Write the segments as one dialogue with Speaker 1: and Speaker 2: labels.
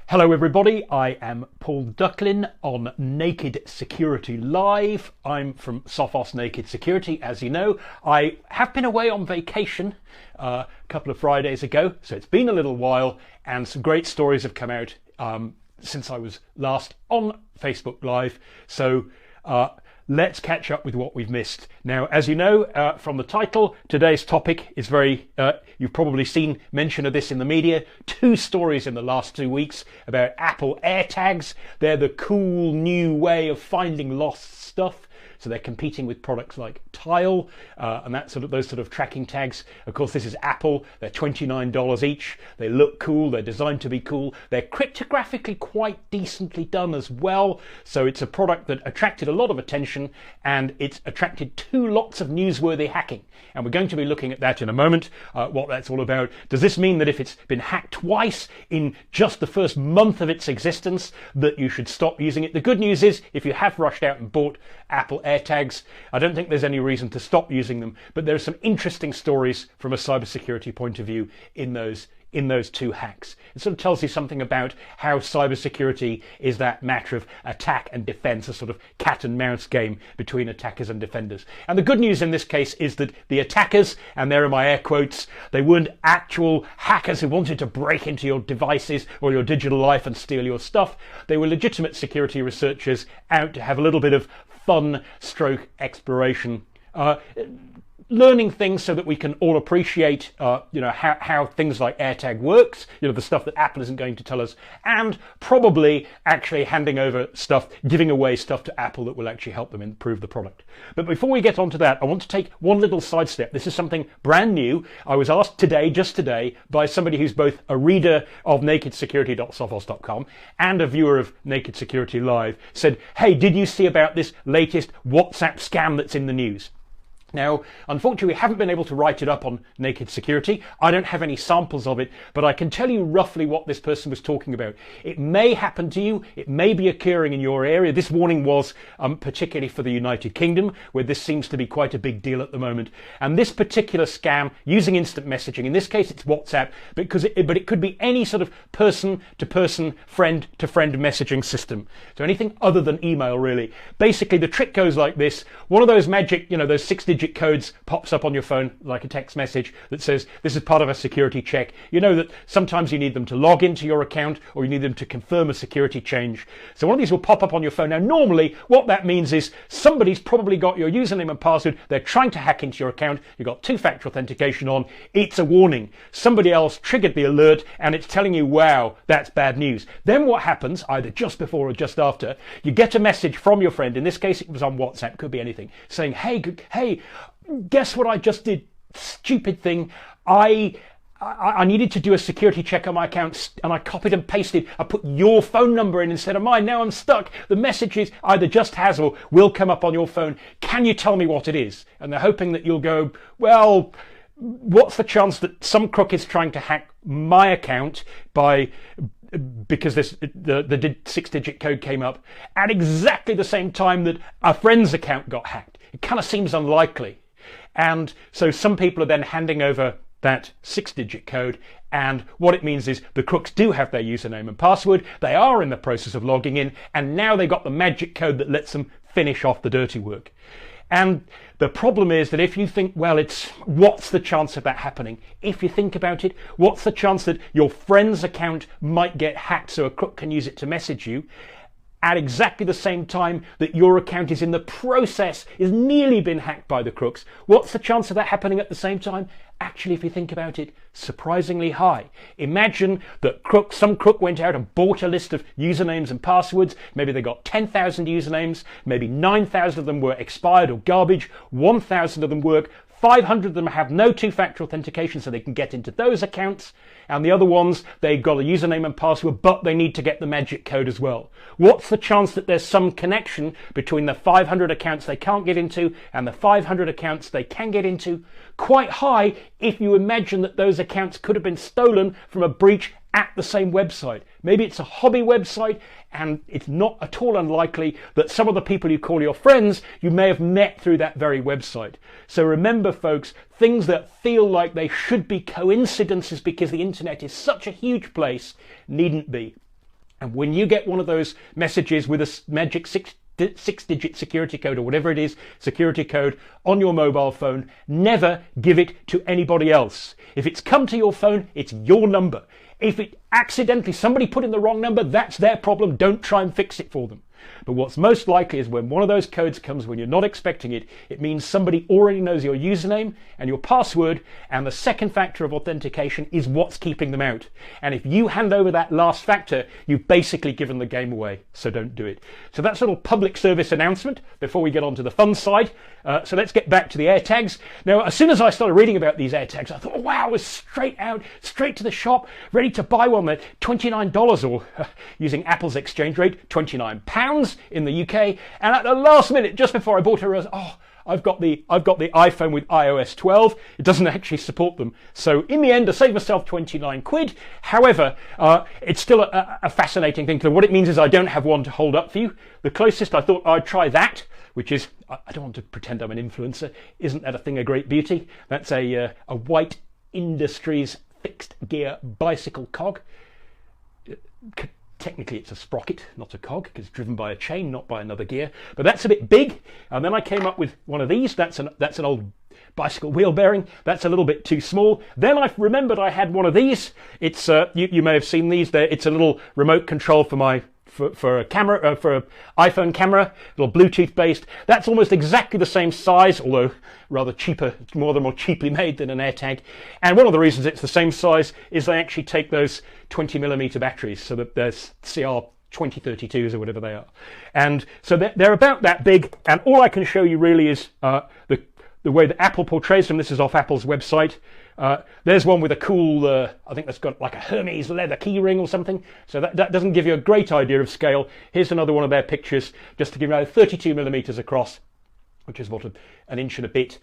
Speaker 1: Hello everybody, I am Paul Ducklin on Naked Security Live. I'm from Sophos Naked Security, as you know. I have been away on vacation a couple of Fridays ago, so it's been a little while, and some great stories have come out since I was last on Facebook Live. So let's catch up with what we've missed. Now, as you know from the title, today's topic is you've probably seen mention of this in the media. Two stories in the last 2 weeks about Apple AirTags. They're the cool new way of finding lost stuff. So they're competing with products like Tile and those sort of tracking tags. Of course, this is Apple. They're $29 each. They look cool. They're designed to be cool. They're cryptographically quite decently done as well. So it's a product that attracted a lot of attention, and it's attracted lots of newsworthy hacking. And we're going to be looking at that in a moment, what that's all about. Does this mean that if it's been hacked twice in just the first month of its existence, that you should stop using it? The good news is, if you have rushed out and bought Apple AirTags, I don't think there's any reason to stop using them, but there are some interesting stories from a cybersecurity point of view in those two hacks. It sort of tells you something about how cybersecurity is that matter of attack and defense, a sort of cat and mouse game between attackers and defenders. And the good news in this case is that the attackers, and there are my air quotes, they weren't actual hackers who wanted to break into your devices or your digital life and steal your stuff. They were legitimate security researchers out to have a little bit of fun stroke exploration, learning things so that we can all appreciate how things like AirTag works, the stuff that Apple isn't going to tell us, and probably actually handing over stuff, giving away stuff to Apple that will actually help them improve the product. But before we get onto that, I want to take one little sidestep. This is something brand new. I was asked just today, by somebody who's both a reader of nakedsecurity.sophos.com and a viewer of Naked Security Live, said, "Hey, did you see about this latest WhatsApp scam that's in the news?" Now, unfortunately, we haven't been able to write it up on Naked Security. I don't have any samples of it, but I can tell you roughly what this person was talking about. It may happen to you. It may be occurring in your area. This warning was particularly for the United Kingdom, where this seems to be quite a big deal at the moment. And this particular scam, using instant messaging, in this case it's WhatsApp, but it could be any sort of person-to-person, friend-to-friend messaging system. So anything other than email, really. Basically, the trick goes like this. One of those magic, those 6-digit codes pops up on your phone like a text message that says this is part of a security check. You know that sometimes you need them to log into your account, or you need them to confirm a security change. So one of these will pop up on your phone. Now, normally what that means is somebody's probably got your username and password. They're trying to hack into your account. You've got two-factor authentication on. It's a warning. Somebody else triggered the alert, and it's telling you, wow, that's bad news. Then what happens, either just before or just after, you get a message from your friend. In this case, it was on WhatsApp, could be anything, saying, hey, guess what I just did? Stupid thing. I needed to do a security check on my account, and I copied and pasted. I put your phone number in instead of mine. Now I'm stuck. The message is either just has or will come up on your phone. Can you tell me what it is? And they're hoping that you'll go, well, what's the chance that some crook is trying to hack my account because the 6-digit code came up at exactly the same time that a friend's account got hacked? It kind of seems unlikely. And so some people are then handing over that 6-digit code, and what it means is the crooks do have their username and password. They are in the process of logging in, and now they got the magic code that lets them finish off the dirty work. And the problem is that if you think, well, what's the chance of that happening? If you think about it, what's the chance that your friend's account might get hacked so a crook can use it to message you at exactly the same time that your account is in the process, is nearly been hacked by the crooks? What's the chance of that happening at the same time? Actually, if you think about it, surprisingly high. Imagine that some crook went out and bought a list of usernames and passwords. Maybe they got 10,000 usernames, maybe 9,000 of them were expired or garbage, 1,000 of them work, 500 of them have no two-factor authentication, so they can get into those accounts, and the other ones, they've got a username and password, but they need to get the magic code as well. What's the chance that there's some connection between the 500 accounts they can't get into and the 500 accounts they can get into? Quite high, if you imagine that those accounts could have been stolen from a breach at the same website. Maybe it's a hobby website, and it's not at all unlikely that some of the people you call your friends you may have met through that very website. So remember, folks, things that feel like they should be coincidences because the internet is such a huge place needn't be. And when you get one of those messages with a magic six-digit security code or whatever it is, security code on your mobile phone, never give it to anybody else. If it's come to your phone, it's your number. If it accidentally, somebody put in the wrong number, that's their problem. Don't try and fix it for them. But what's most likely is when one of those codes comes when you're not expecting it, it means somebody already knows your username and your password, and the second factor of authentication is what's keeping them out. And if you hand over that last factor, you've basically given the game away, so don't do it. So that's a little public service announcement before we get on to the fun side. So let's get back to the AirTags. Now, as soon as I started reading about these AirTags, I thought, oh, wow, I was straight to the shop, ready to buy one at $29 or using Apple's exchange rate, £29 in the UK. And at the last minute, just before I bought it, I realized, oh, I've got the iPhone with iOS 12. It doesn't actually support them. So in the end, I saved myself 29 quid. However, it's still a fascinating thing. What it means is I don't have one to hold up for you. The closest I thought I'd try that, which is, I don't want to pretend I'm an influencer. Isn't that a thing of great beauty? That's a White Industries fixed gear bicycle cog. Technically it's a sprocket, not a cog, because it's driven by a chain, not by another gear. But that's a bit big. And then I came up with one of these. That's an old bicycle wheel bearing. That's a little bit too small. Then I remembered I had one of these. It's you may have seen these there. It's a little remote control for a camera, for an iPhone camera, little Bluetooth based. That's almost exactly the same size, although rather cheaper, more cheaply made than an AirTag. And one of the reasons it's the same size is they actually take those 20mm batteries, so that there's CR 2032s or whatever they are. And so they're about that big, and all I can show you really is the way that Apple portrays them. This is off Apple's website. There's one with a cool, I think that's got like a Hermes leather key ring or something. So that doesn't give you a great idea of scale. Here's another one of their pictures, just to give you 32mm across, which is what, an inch and a bit,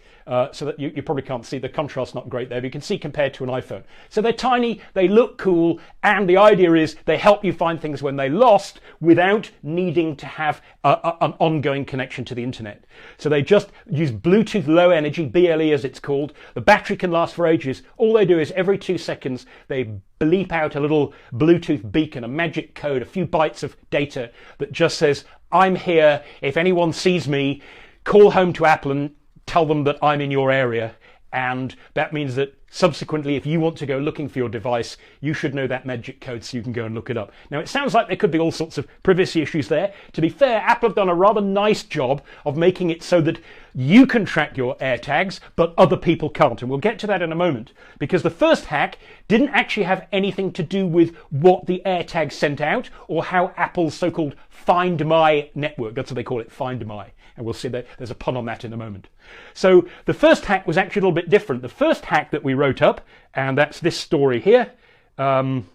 Speaker 1: so that you probably can't see. The contrast's not great there, but you can see compared to an iPhone. So they're tiny, they look cool, and the idea is they help you find things when they're lost without needing to have an ongoing connection to the internet. So they just use Bluetooth low energy, BLE as it's called. The battery can last for ages. All they do is every 2 seconds, they bleep out a little Bluetooth beacon, a magic code, a few bytes of data that just says, I'm here, if anyone sees me, call home to Apple and tell them that I'm in your area. And that means that subsequently, if you want to go looking for your device, you should know that magic code so you can go and look it up. Now, it sounds like there could be all sorts of privacy issues there. To be fair, Apple have done a rather nice job of making it so that you can track your AirTags, but other people can't. And we'll get to that in a moment, because the first hack didn't actually have anything to do with what the AirTag sent out or how Apple's so-called Find My network, that's what they call it, Find My. And we'll see that there's a pun on that in a moment. So the first hack was actually a little bit different. The first hack that we wrote up, and that's this story here, back on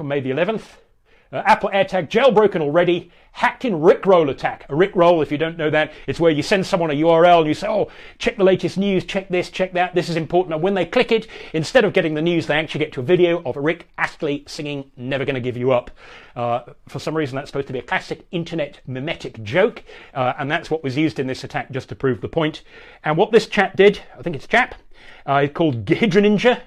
Speaker 1: May the 11th, Apple AirTag jailbroken already, hacked in Rickroll attack. A Rickroll, if you don't know that, it's where you send someone a URL and you say, oh, check the latest news, check this, check that, this is important. And when they click it, instead of getting the news, they actually get to a video of Rick Astley singing Never Gonna Give You Up. For some reason, that's supposed to be a classic internet mimetic joke, and that's what was used in this attack just to prove the point. And what this chap did, I think it's chap, called Gehidra Ninja.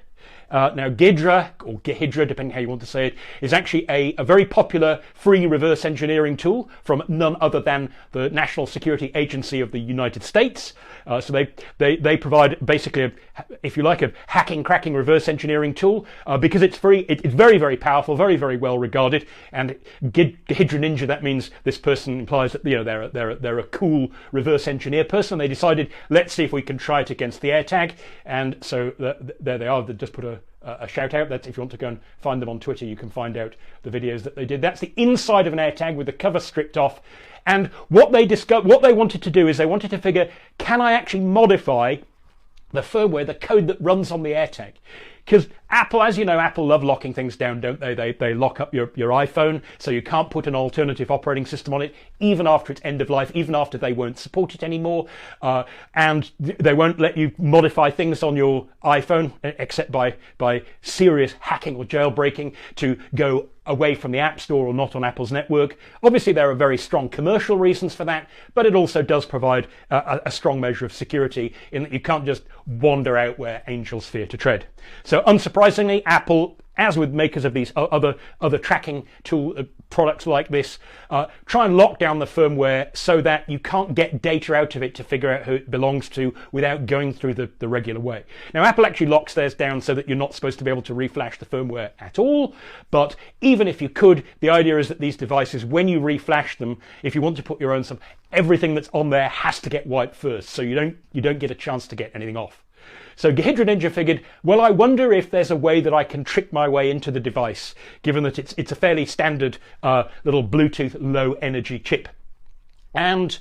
Speaker 1: Now, Gehidra, or Gehidra, depending how you want to say it, is actually a very popular free reverse engineering tool from none other than the National Security Agency of the United States. So they provide basically, if you like, a hacking, cracking reverse engineering tool. Because it's free, it's very, very powerful, very, very well regarded. And Gehidra Ninja, that means this person implies that they're a cool reverse engineer person. They decided, let's see if we can try it against the AirTag. And so there they are. They just put a shout out. That's if you want to go and find them on Twitter, you can find out the videos that they did. That's the inside of an AirTag with the cover stripped off. And what they wanted to do is they wanted to figure, can I actually modify the firmware, the code that runs on the AirTag? Because Apple, as you know, Apple love locking things down, don't they? They lock up your iPhone, so you can't put an alternative operating system on it, even after its end of life, even after they won't support it anymore. And they won't let you modify things on your iPhone, except by serious hacking or jailbreaking, to go away from the App Store or not on Apple's network. Obviously, there are very strong commercial reasons for that, but it also does provide a strong measure of security in that you can't just wander out where angels fear to tread. So unsurprisingly, Apple as with makers of these other tracking tool products like this, try and lock down the firmware so that you can't get data out of it to figure out who it belongs to without going through the regular way. Now, Apple actually locks theirs down so that you're not supposed to be able to reflash the firmware at all, but even if you could, the idea is that these devices, when you reflash them, if you want to put your own stuff, everything that's on there has to get wiped first, so you don't get a chance to get anything off. So Hydra Ninja figured, well, I wonder if there's a way that I can trick my way into the device, given that it's a fairly standard little Bluetooth low energy chip. And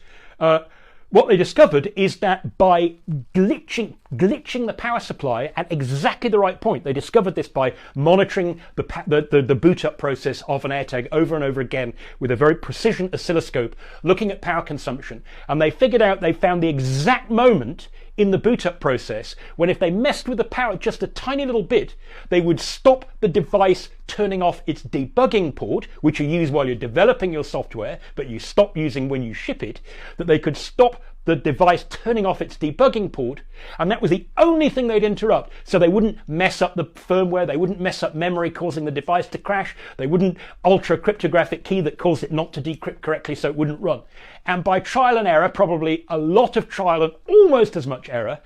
Speaker 1: what they discovered is that by glitching the power supply at exactly the right point, they discovered this by monitoring the boot up process of an AirTag over and over again with a very precision oscilloscope, looking at power consumption. And they found the exact moment in the boot up process when if they messed with the power just a tiny little bit, they would stop the device turning off its debugging port, which you use while you're developing your software, but you stop using when you ship it, that they could stop the device turning off its debugging port, and that was the only thing they'd interrupt. So they wouldn't mess up the firmware, they wouldn't mess up memory causing the device to crash, they wouldn't alter a cryptographic key that caused it not to decrypt correctly so it wouldn't run. And by trial and error, probably a lot of trial and almost as much error,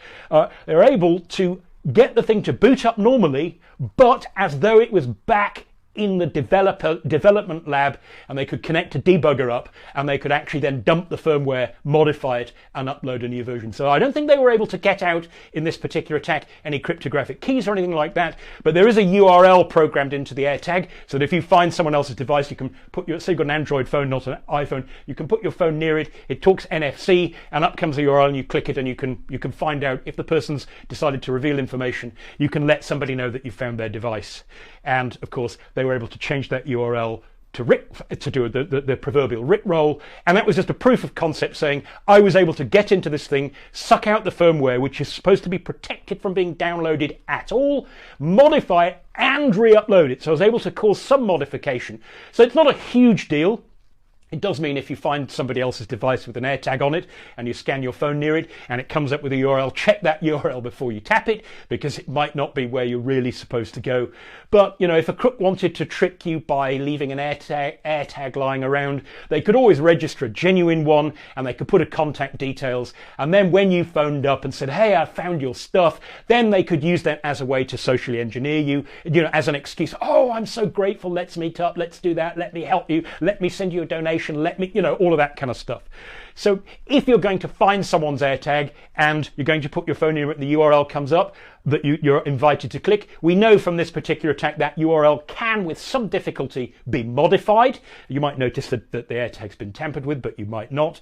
Speaker 1: they're able to get the thing to boot up normally, but as though it was back in the development lab, and they could connect a debugger up, and they could actually then dump the firmware, modify it, and upload a new version. So I don't think they were able to get out in this particular attack any cryptographic keys or anything like that, but there is a URL programmed into the AirTag, so that if you find someone else's device, you can put your, say you've got an Android phone, not an iPhone, you can put your phone near it, it talks NFC, and up comes a URL, and you click it, and you can find out if the person's decided to reveal information. You can let somebody know that you found their device. And of course, they were able to change that URL to do the proverbial Rickroll, and that was just a proof of concept saying I was able to get into this thing, suck out the firmware, which is supposed to be protected from being downloaded at all, modify it, and re-upload it. So I was able to cause some modification. So it's not a huge deal. It does mean if you find somebody else's device with an AirTag on it and you scan your phone near it and it comes up with a URL, check that URL before you tap it, because it might not be where you're really supposed to go. But, you know, if a crook wanted to trick you by leaving an AirTag lying around, they could always register a genuine one, and they could put a contact details. And then when you phoned up and said, hey, I found your stuff, then they could use that as a way to socially engineer you, you know, as an excuse. Oh, I'm so grateful. Let's meet up. Let's do that. Let me help you. Let me send you a donation. Let me, you know, all of that kind of stuff. So if you're going to find someone's AirTag and you're going to put your phone in it and the URL comes up that you're invited to click, we know from this particular attack that URL can, with some difficulty, be modified. You might notice that the AirTag's been tampered with, but you might not.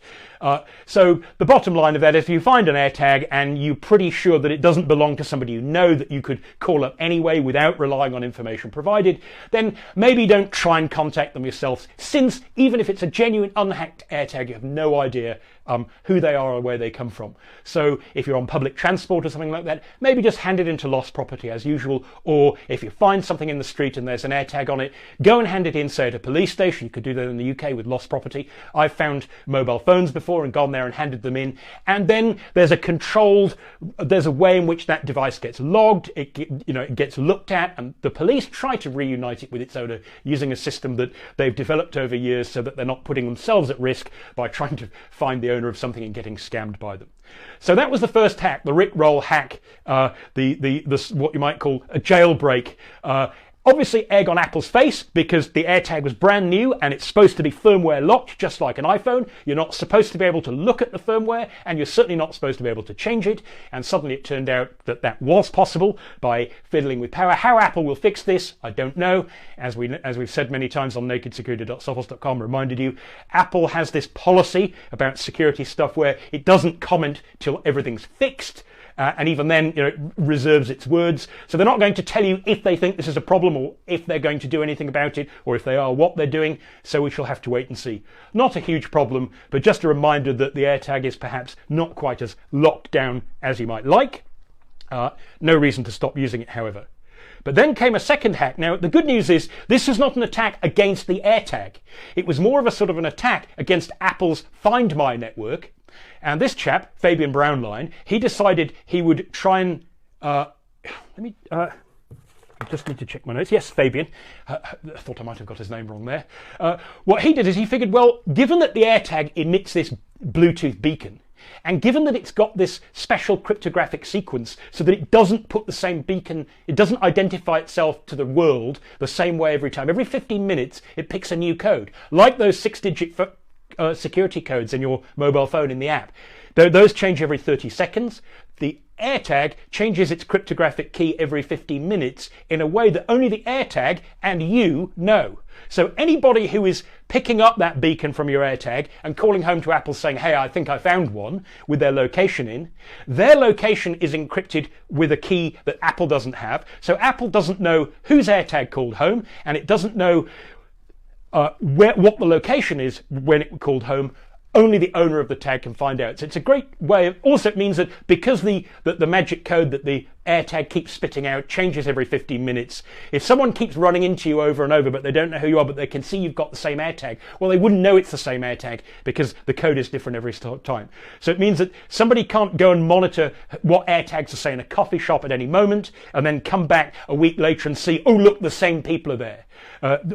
Speaker 1: So the bottom line of that is if you find an AirTag and you're pretty sure that it doesn't belong to somebody you know that you could call up anyway without relying on information provided, then maybe don't try and contact them yourselves, since even if it's a genuine unhacked AirTag, you have no idea who they are or where they come from. So if you're on public transport or something like that, maybe just hand it into lost property as usual. Or if you find something in the street and there's an AirTag on it, go and hand it in, say, at a police station. You could do that in the UK with lost property. I've found mobile phones before and gone there and handed them in. And then there's a way in which that device gets logged, it gets looked at, and the police try to reunite it with its owner using a system that they've developed over years so that they're not putting themselves at risk by trying to find the owner of something and getting scammed by them. So that was the first hack, the Rickroll hack, the what you might call a jailbreak. Obviously egg on Apple's face, because the AirTag was brand new and it's supposed to be firmware locked, just like an iPhone. You're not supposed to be able to look at the firmware, and you're certainly not supposed to be able to change it. And suddenly it turned out that that was possible by fiddling with power. How Apple will fix this, I don't know. As we've said many times on nakedsecurity.sophos.com, reminded you, Apple has this policy about security stuff where it doesn't comment till everything's fixed. And even then, it reserves its words. So they're not going to tell you if they think this is a problem or if they're going to do anything about it, or if they are, what they're doing. So we shall have to wait and see. Not a huge problem, but just a reminder that the AirTag is perhaps not quite as locked down as you might like. No reason to stop using it, however. But then came a second hack. Now, the good news is this was not an attack against the AirTag. It was more of a sort of an attack against Apple's Find My network. And this chap, Fabian Brownline, he decided he would try and I just need to check my notes. Yes, Fabian. I thought I might have got his name wrong there. What he did is he figured, well, given that the AirTag emits this Bluetooth beacon, and given that it's got this special cryptographic sequence so that it doesn't put the same beacon, it doesn't identify itself to the world the same way every time. Every 15 minutes, it picks a new code, like those 6-digit security codes in your mobile phone in the app. Those change every 30 seconds. The AirTag changes its cryptographic key every 15 minutes in a way that only the AirTag and you know. So anybody who is picking up that beacon from your AirTag and calling home to Apple saying, hey, I think I found one, with their location in, their location is encrypted with a key that Apple doesn't have. So Apple doesn't know whose AirTag called home, and it doesn't know what the location is when it called home. Only the owner of the tag can find out. So it's a great way of, also it means that because the magic code that the AirTag keeps spitting out changes every 15 minutes, if someone keeps running into you over and over but they don't know who you are but they can see you've got the same AirTag, well, they wouldn't know it's the same AirTag because the code is different every time. So it means that somebody can't go and monitor what AirTags are saying in a coffee shop at any moment and then come back a week later and see, oh look, the same people are there,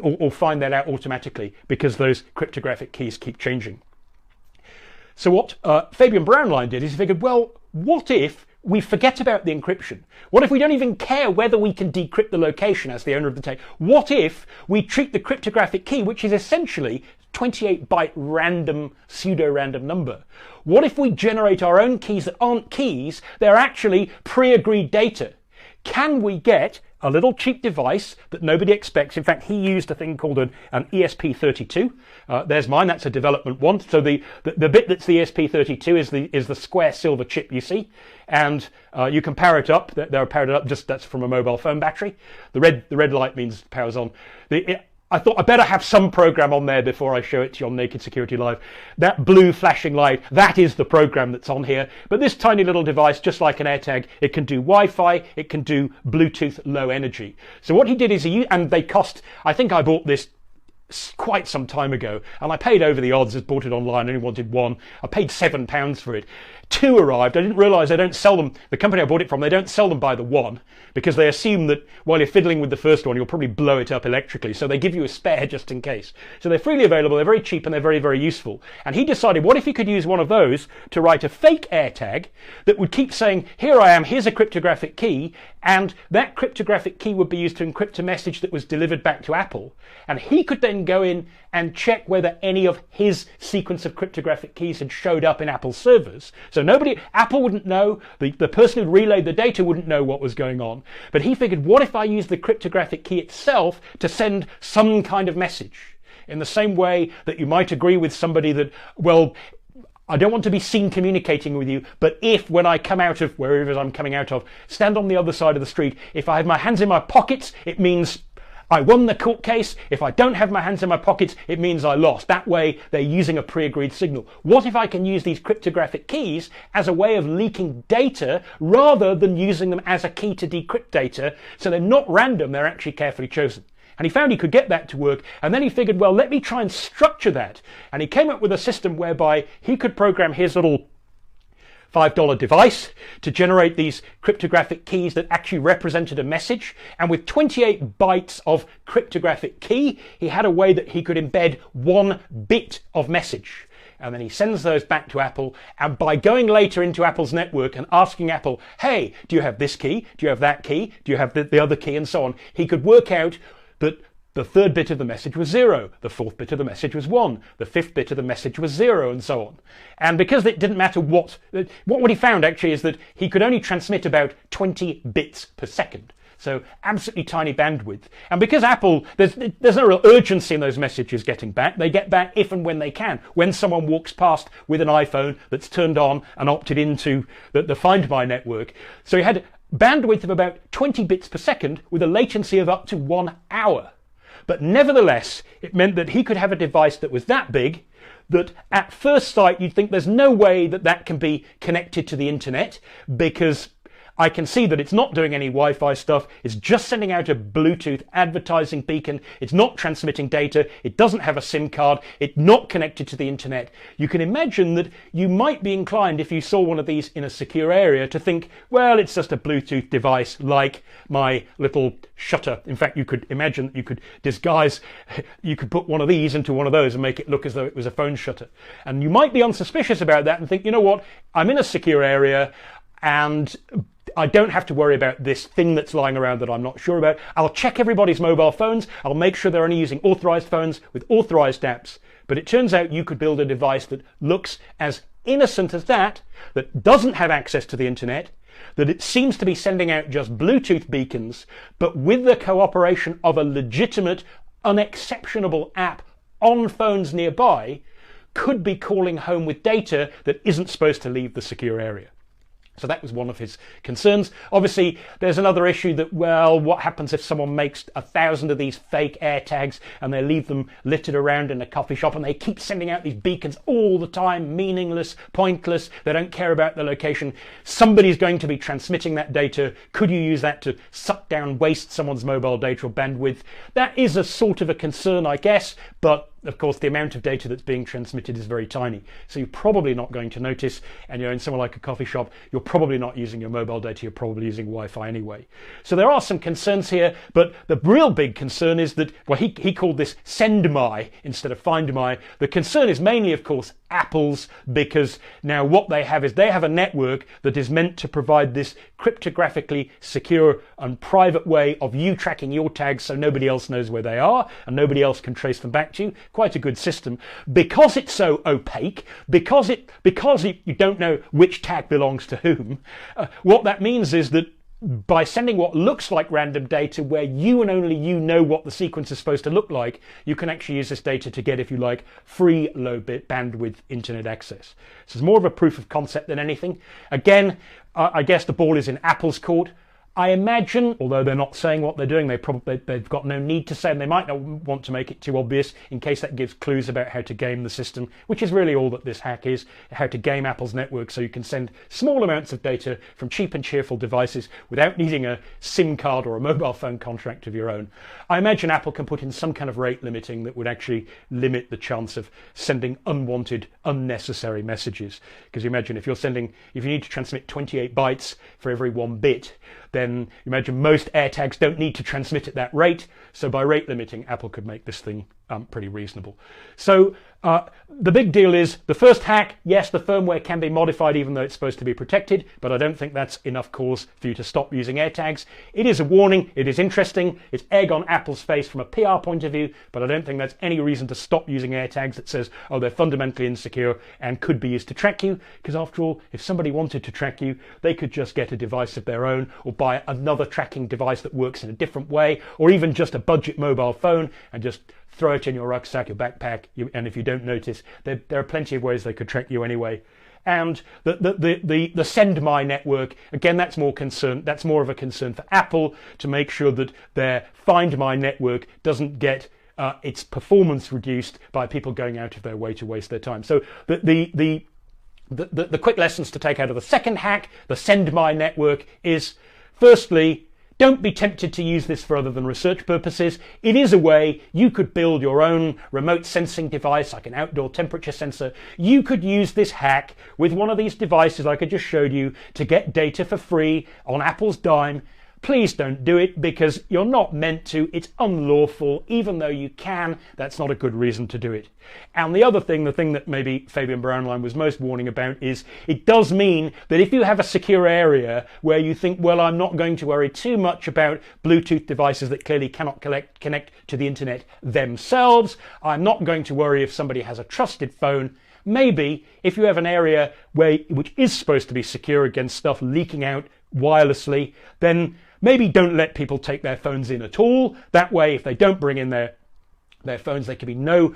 Speaker 1: or find that out automatically because those cryptographic keys keep changing. So what Fabian Brownline did is he figured, well, what if we forget about the encryption? What if we don't even care whether we can decrypt the location as the owner of the tag? What if we treat the cryptographic key, which is essentially 28-byte random, pseudo-random number? What if we generate our own keys that aren't keys, they're actually pre-agreed data? Can we get a little cheap device that nobody expects? In fact, he used a thing called an ESP32. There's mine, that's a development one. So the bit that's the ESP32 is the square silver chip you see. And you can power it up. They're powered up, just that's from a mobile phone battery. The red light means power's on. I thought I better have some program on there before I show it to you on Naked Security Live. That blue flashing light, that is the program that's on here. But this tiny little device, just like an AirTag, it can do Wi-Fi, it can do Bluetooth low energy. So what he did is and they cost, I think I bought this quite some time ago, and I paid over the odds, bought it online, only wanted one. I paid £7 for it. 2 arrived. I didn't realise they don't sell them, the company I bought it from, they don't sell them by the one, because they assume that while you're fiddling with the first one, you'll probably blow it up electrically, so they give you a spare just in case. So they're freely available, they're very cheap, and they're very, very useful. And he decided, what if he could use one of those to write a fake AirTag that would keep saying, here I am, here's a cryptographic key, and that cryptographic key would be used to encrypt a message that was delivered back to Apple. And he could then go in and check whether any of his sequence of cryptographic keys had showed up in Apple's servers. So Apple wouldn't know, the person who relayed the data wouldn't know what was going on. But he figured, what if I use the cryptographic key itself to send some kind of message? In the same way that you might agree with somebody that, well, I don't want to be seen communicating with you, but if when I come out of wherever I'm coming out of, stand on the other side of the street, if I have my hands in my pockets, it means I won the court case. If I don't have my hands in my pockets, it means I lost. That way, they're using a pre-agreed signal. What if I can use these cryptographic keys as a way of leaking data rather than using them as a key to decrypt data? So they're not random, they're actually carefully chosen. And he found he could get that to work, and then he figured, well, let me try and structure that. And he came up with a system whereby he could program his little $5 device to generate these cryptographic keys that actually represented a message. And with 28 bytes of cryptographic key, he had a way that he could embed 1 bit of message. And then he sends those back to Apple, and by going later into Apple's network and asking Apple, hey, do you have this key? Do you have that key? Do you have the other key? And so on. He could work out that the 3rd bit of the message was 0, the 4th bit of the message was 1, the 5th bit of the message was 0, and so on. And because it didn't matter what he found actually is that he could only transmit about 20 bits per second. So absolutely tiny bandwidth. And because Apple, there's no real urgency in those messages getting back. They get back if and when they can. When someone walks past with an iPhone that's turned on and opted into the Find My network. So he had bandwidth of about 20 bits per second with a latency of up to 1 hour. But nevertheless, it meant that he could have a device that was that big that at first sight you'd think there's no way that that can be connected to the internet, because I can see that it's not doing any Wi-Fi stuff. It's just sending out a Bluetooth advertising beacon. It's not transmitting data. It doesn't have a SIM card. It's not connected to the internet. You can imagine that you might be inclined, if you saw one of these in a secure area, to think, well, it's just a Bluetooth device like my little shutter. In fact, you could imagine that you could disguise, you could put one of these into one of those and make it look as though it was a phone shutter. And you might be unsuspicious about that and think, you know what, I'm in a secure area and I don't have to worry about this thing that's lying around that I'm not sure about. I'll check everybody's mobile phones. I'll make sure they're only using authorized phones with authorized apps. But it turns out you could build a device that looks as innocent as that doesn't have access to the internet, that it seems to be sending out just Bluetooth beacons, but with the cooperation of a legitimate, unexceptionable app on phones nearby, could be calling home with data that isn't supposed to leave the secure area. So that was one of his concerns. Obviously, there's another issue that, well, what happens if someone makes 1,000 of these fake AirTags and they leave them littered around in a coffee shop and they keep sending out these beacons all the time, meaningless, pointless, they don't care about the location. Somebody's going to be transmitting that data. Could you use that to suck down, waste someone's mobile data or bandwidth? That is a sort of a concern, I guess, but of course, the amount of data that's being transmitted is very tiny. So you're probably not going to notice, and you're in somewhere like a coffee shop, you're probably not using your mobile data, you're probably using Wi-Fi anyway. So there are some concerns here, but the real big concern is that, well, he called this send my instead of find my. The concern is mainly, of course, Apple's, because now what they have is they have a network that is meant to provide this cryptographically secure and private way of you tracking your tags so nobody else knows where they are and nobody else can trace them back to you. Quite a good system. Because it's so opaque, because you don't know which tag belongs to whom, what that means is that by sending what looks like random data where you and only you know what the sequence is supposed to look like, you can actually use this data to get, if you like, free low bit bandwidth internet access. So it's more of a proof of concept than anything. Again, I guess the ball is in Apple's court. I imagine, although they're not saying what they're doing, they've got no need to say, and they might not want to make it too obvious in case that gives clues about how to game the system, which is really all that this hack is, how to game Apple's network so you can send small amounts of data from cheap and cheerful devices without needing a SIM card or a mobile phone contract of your own. I imagine Apple can put in some kind of rate limiting that would actually limit the chance of sending unwanted, unnecessary messages. Because you imagine if you need to transmit 28 bytes for every 1 bit, then imagine most AirTags don't need to transmit at that rate. So by rate limiting, Apple could make this thing pretty reasonable. So the big deal is the first hack, yes, the firmware can be modified even though it's supposed to be protected, but I don't think that's enough cause for you to stop using AirTags. It is a warning, it is interesting, it's egg on Apple's face from a PR point of view, but I don't think that's any reason to stop using AirTags that says, oh, they're fundamentally insecure and could be used to track you, because after all, if somebody wanted to track you, they could just get a device of their own or buy another tracking device that works in a different way, or even just a budget mobile phone and just throw it in your rucksack, your backpack, and if you don't notice, there are plenty of ways they could track you anyway. And the send my network, again, that's more of a concern for Apple to make sure that their find my network doesn't get its performance reduced by people going out of their way to waste their time. So the quick lessons to take out of the second hack, the send my network, is firstly, don't be tempted to use this for other than research purposes. It is a way you could build your own remote sensing device, like an outdoor temperature sensor. You could use this hack with one of these devices like I just showed you to get data for free on Apple's dime. Please don't do it, because you're not meant to. It's unlawful. Even though you can, that's not a good reason to do it. And the other thing, the thing that maybe Fabian Brownline was most warning about, is it does mean that if you have a secure area where you think, well, I'm not going to worry too much about Bluetooth devices that clearly cannot connect to the internet themselves, I'm not going to worry if somebody has a trusted phone. Maybe if you have an area which is supposed to be secure against stuff leaking out wirelessly, then maybe don't let people take their phones in at all. That way, if they don't bring in their phones, there can be no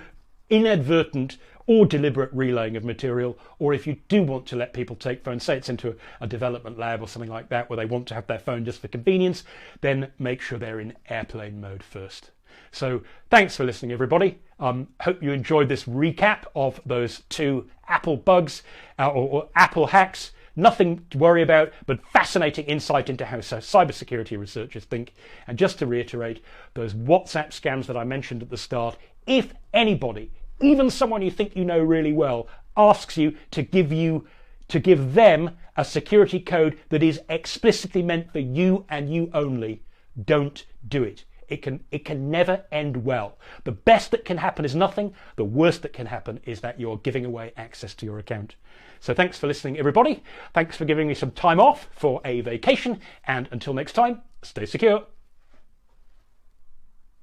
Speaker 1: inadvertent or deliberate relaying of material. Or if you do want to let people take phones, say it's into a development lab or something like that, where they want to have their phone just for convenience, then make sure they're in airplane mode first. So thanks for listening, everybody. Hope you enjoyed this recap of those two Apple bugs or Apple hacks. Nothing to worry about, but fascinating insight into how cybersecurity researchers think. And just to reiterate, those WhatsApp scams that I mentioned at the start, if anybody, even someone you think you know really well, asks you to give them a security code that is explicitly meant for you and you only, don't do it. It can never end well. The best that can happen is nothing. The worst that can happen is that you're giving away access to your account. So thanks for listening, everybody. Thanks for giving me some time off for a vacation. And until next time, stay secure.